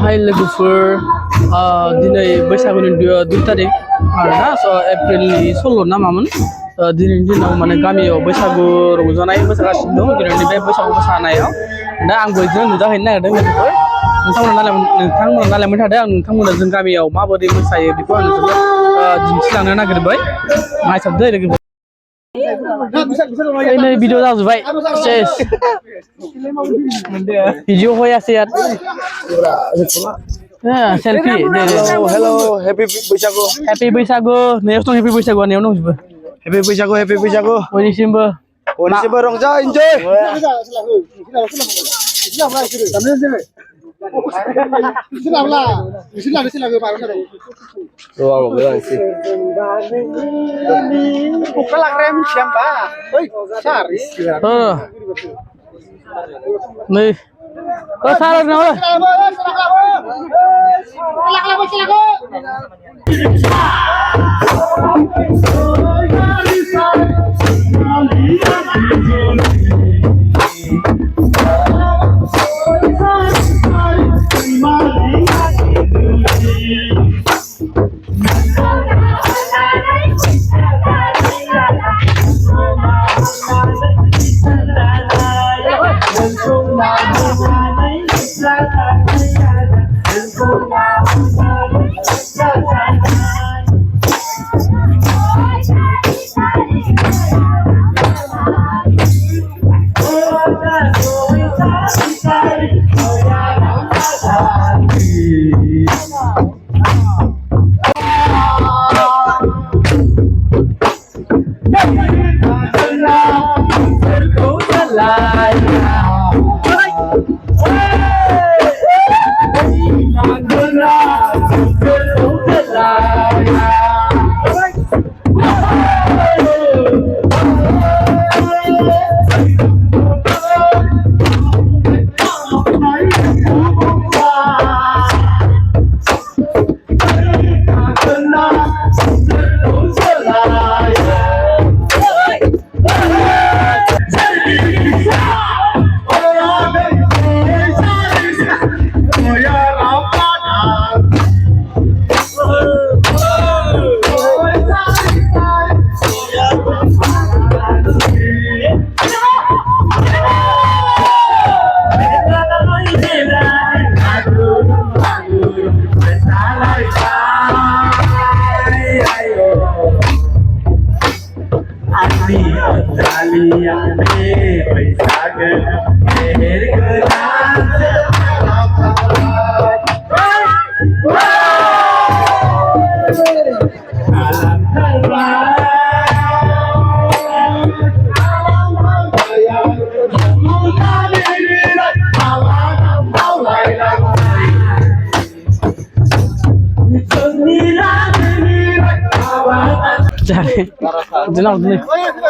Hai लोगोफोर दिनै बैसागुनि 2 तारिख आरोना एप्रिलनि 16 ना मामोन दिनैनि दिनाव माने गामियाव बैसागु रंजानाय मोसागासिनो दं दिनैनि बे बैसागु मोसानायाव दा आंबो बिदिनो नुजाहैनो नागिरदों बेखौ नोंथांमोना नालायबाय थादों आं नोंथांमोना जों गामियाव माबोरै मोसायो बेखौ आं जोबोद दिन्थिलांनो नागिरबाय नायसाबदो लोगोफोर ini video dah zubai ses video hoya siat selfie hello happy Baisago neus happy Baisago neus nong juga happy Baisago Onisimba rongja enjoy Ruang bilang sih. Bukan rem siapa? Cari. Nih. Salah nama. Jenau ni,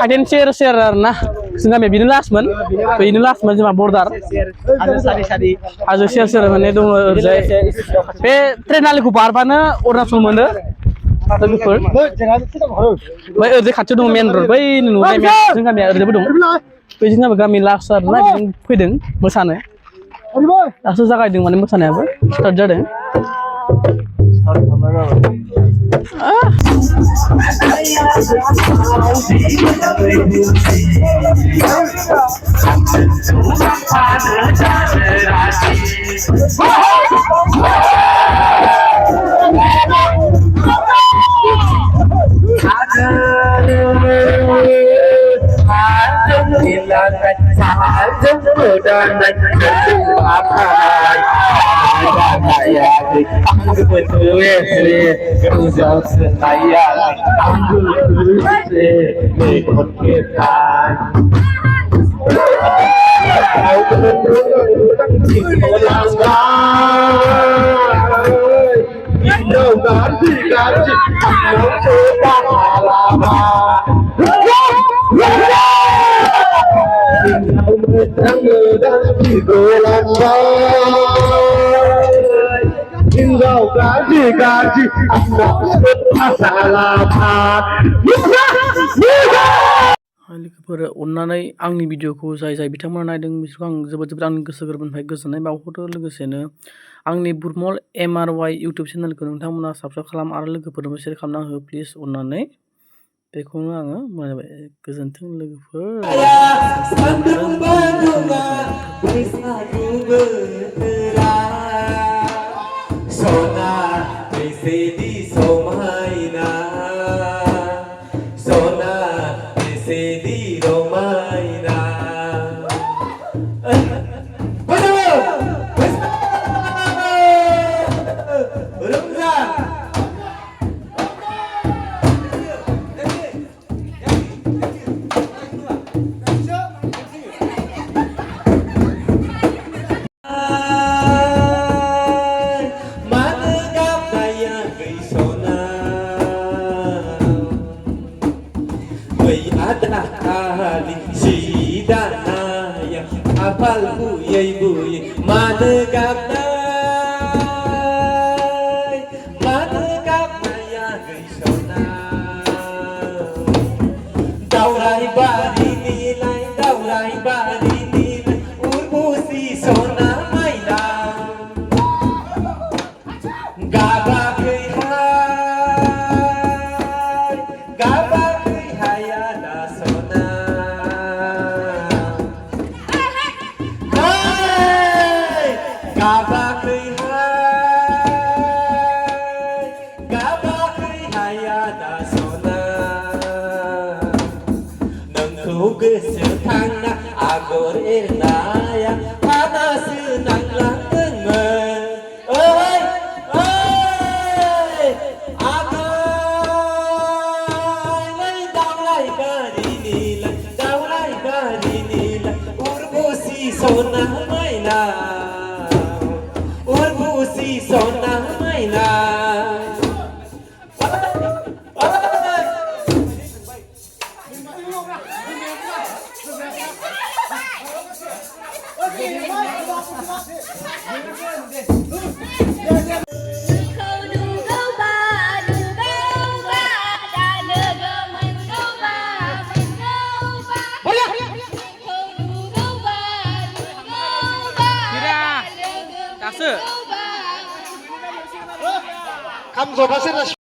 agen share na, sehingga me binu last man cuma border. Aja share mana itu jai. Pe train ali kupar pana orang semua mana. Tapi per. Baik, ada kacau dong main road. Baik, nu me sehingga me ada bedung. Pe sehingga kami last na kuideng mesana. Asu jaga ideng mana mesana apa? Start jadi. dan apa saya aku betul kerja saya aku ikut kita Indo ganti aku sedang lama Tinggal gaji anak masalah लोगोफोर अननानै आंनि भिडिअखौ जाय बिथांमोना नायदों बिसोरखौ आं जोबोद आंनि गोसो गोरबोनिफ्राय गोजोननाय बावहरो लोगोसेनो आंनि बुरमल MRY इउटुब चेनेलखौ नोंथांमोना साबस्क्राइब खालाम आरो लोगोफोरनोबो शेयार खालामना हो प्लिज अननानै बेखौनो आङो गोजोन्थों लोगोफोर Apal buyay manegap ya gaisona daurai bari nilai urbusi sona maina gaba kai hayana sona Gaba kai hayada sona nangku gesethangna agor ernaya panas nanglang dengen oi agai lai daulai garini lai urbusi sona maina Urbusi sona maina Kamu coba sih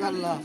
Allah.